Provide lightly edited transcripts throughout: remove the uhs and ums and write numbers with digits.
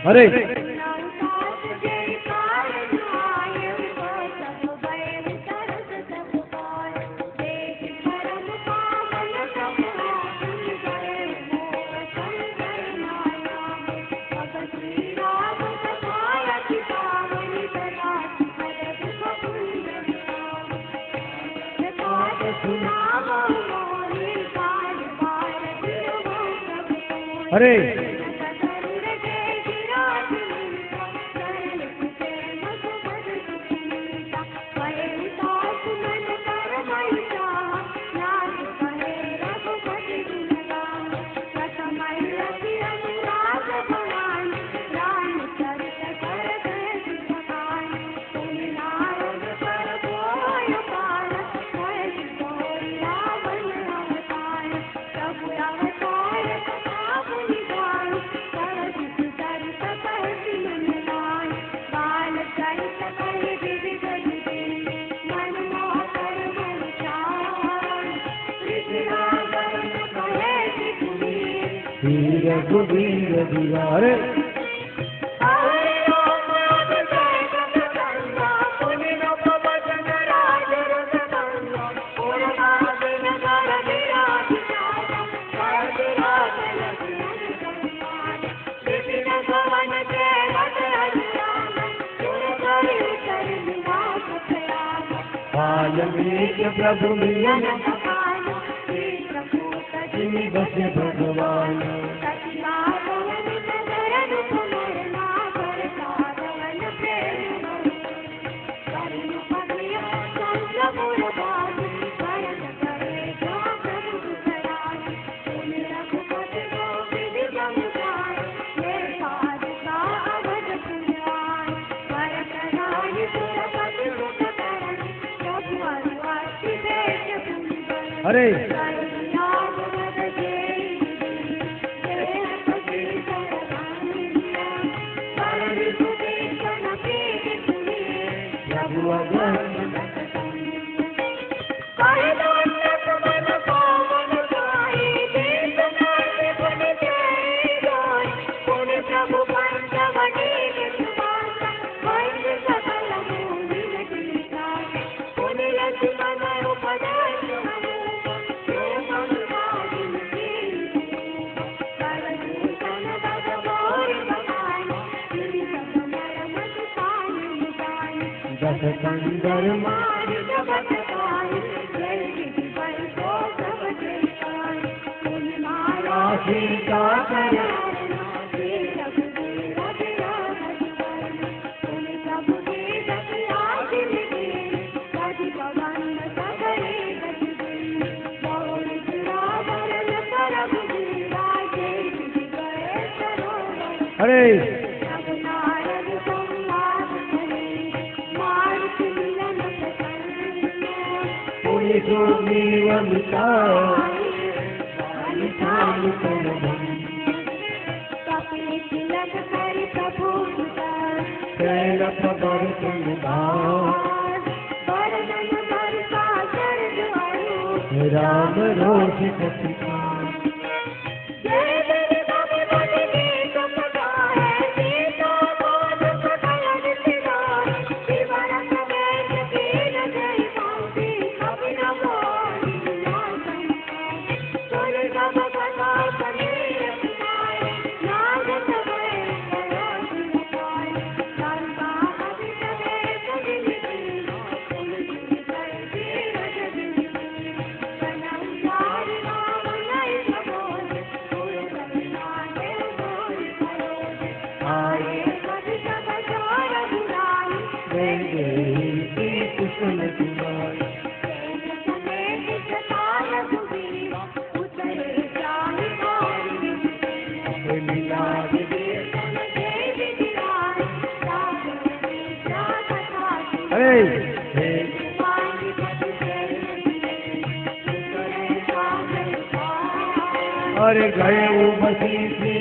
अरे अरे रघुवीर बिहारे प्रभु मिलन बस भगवान अरे राम रोष अरे गए वो बसी से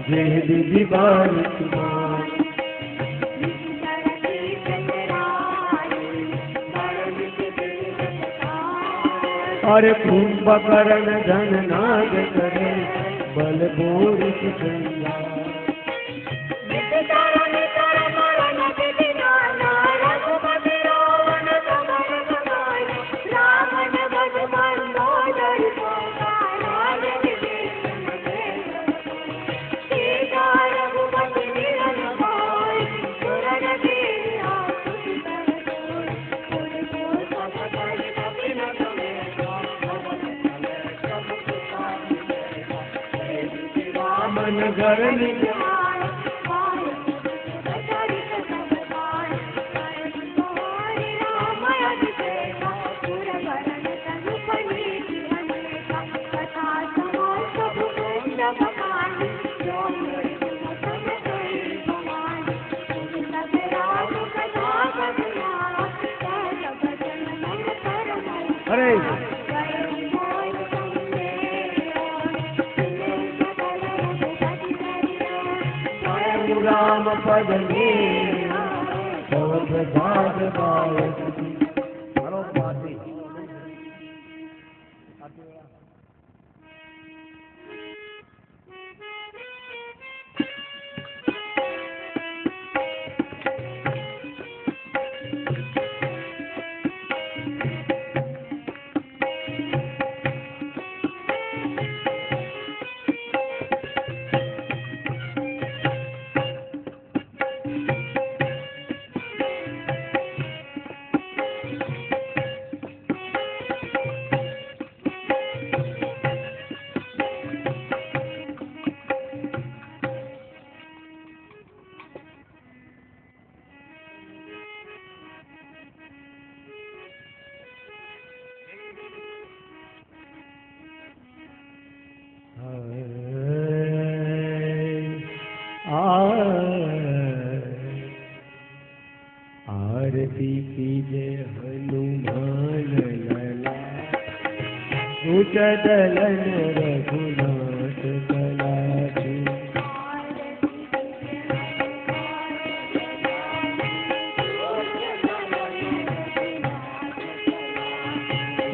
जय दीदी बार अरे कुंभकर्ण धन नाग करे बल बोर मन घर निज अरे राम पद में सब प्रसाद पावती। आरती कीजे हनुमान लला उच्च दलन रघुनाथ कलाची।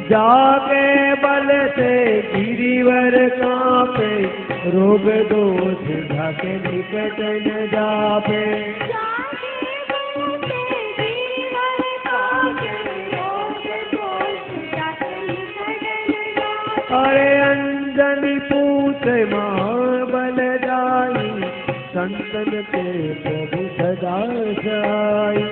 जाके बल से गिरिवर कांपे रोग दोष ढाके निकट न जापे। अरे अंजनी पूछ महाबल जाई संतन के प्रभु सदा जाई।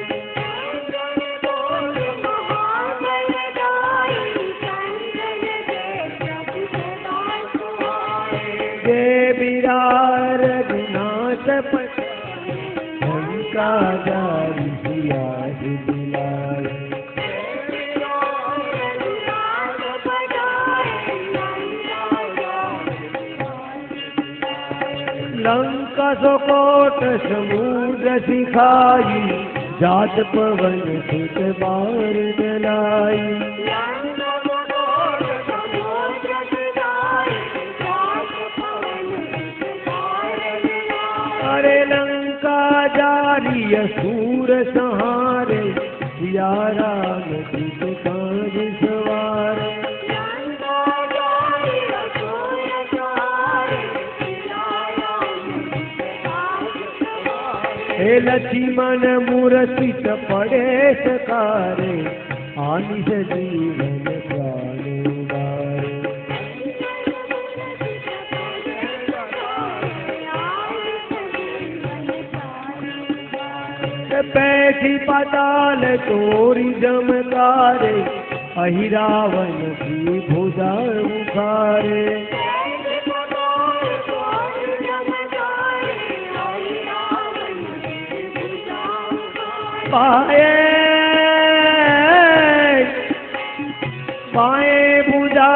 जय बिरार रघुनाथ पठाए लंका जारी सिया दिलाए। लंका सुकोट समुद्र सिखाई जात पवन सुत बार जलाई। अरे लंका जारी असुर सहारे सिया राम दूत काज सवारे। हे लक्ष्मण मूर्तित पड़े सकारे आनिस जीवन प्राण उबारे। पैठी पाताल तोरी जमकारे अहिरावन की भुजा उखारे। पाए पाए भुजा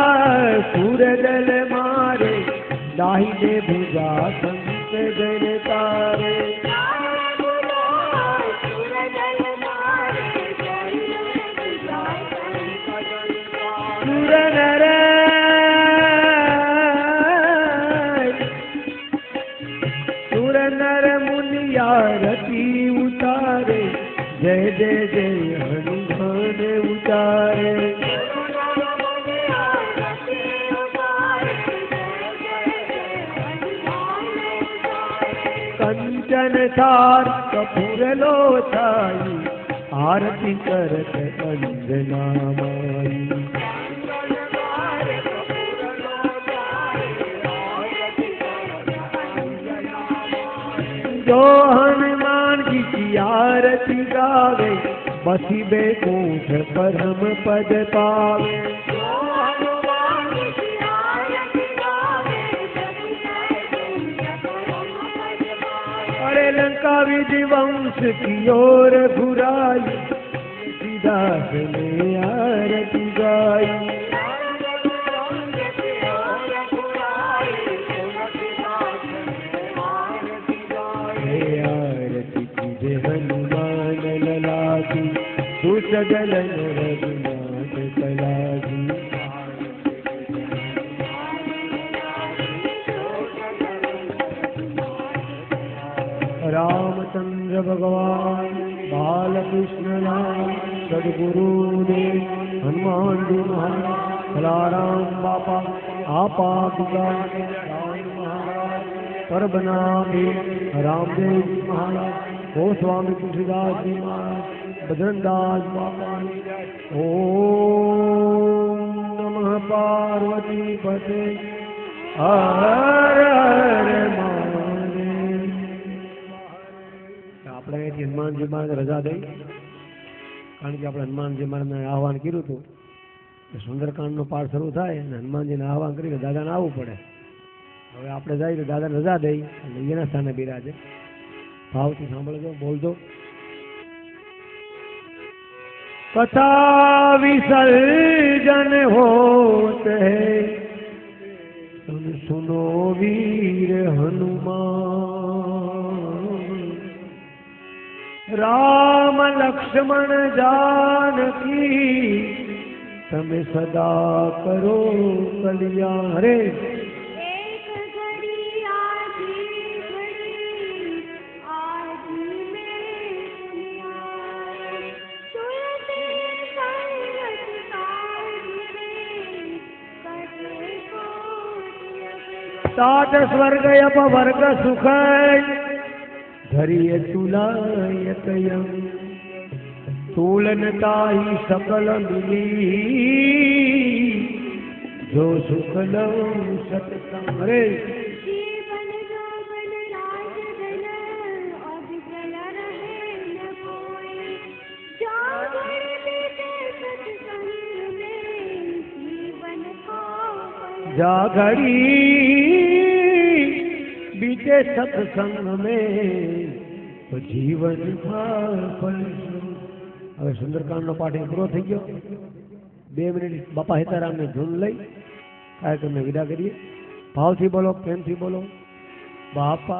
सूरजल मारे दाहिने भुजा संत जन तारे। सुर नर मुनिया रति उतारे जय जय जय हनुमान उतारे। कंचन थार कपूर लोचाई आरती करत अंजना माई। जो हनुमान जी की आरती गावे बसी बैकुंठ परम पद पावे। लंका विधि वंश की ओर घुराई दास ने आरती गाई आरती की हनुमान लला की सुसगलन रघुनाथ कला की रामचंद्र भगवान बालकृष्ण राम सदगुरुदेव हनुमान जी महाराज कलाराम बापा आपा परबनामी रामदेव जी महाराज गोस्वामी तुलसीदास जी महाराज बजरंगदास बापा ओम नमः पार्वती पते हर हर महादेव। આપણે અહીંથી હનુમાનજી મહારાજ રજા દઈ, કારણ કે આપણે હનુમાનજી મહારાજને આહવાન કર્યું હતું, સુંદરકાંડનો પાઠ શરૂ થાય અને હનુમાનજીને આહવાન કરીને દાદાને આવવું પડે. હવે આપણે જાય તો દાદાને રજા દઈ અને એના સ્થાને બિરાજે. ભાવથી સાંભળજો, બોલજો. कथा विसर्जन होते सुन सुनो वीर हनुमान राम लक्ष्मण जानकी तमे सदा करो कल्याण. हरे तात स्वर्ग अपवर्ग सुख धरिय तुलायतयं तुलनताहि सकल मिली जो सुखलम सतसंग. रे जा घड़ी बीते सत्संग में तो जीवन હવે સુંદરકાંડનો પાઠ પૂરો થઈ ગયો. 2 મિનિટ બાપા હિતારામને ધૂન લઈ કાર્યક્રમને વિદા કરીએ. ભાવથી બોલો, પ્રેમથી બોલો. બાપા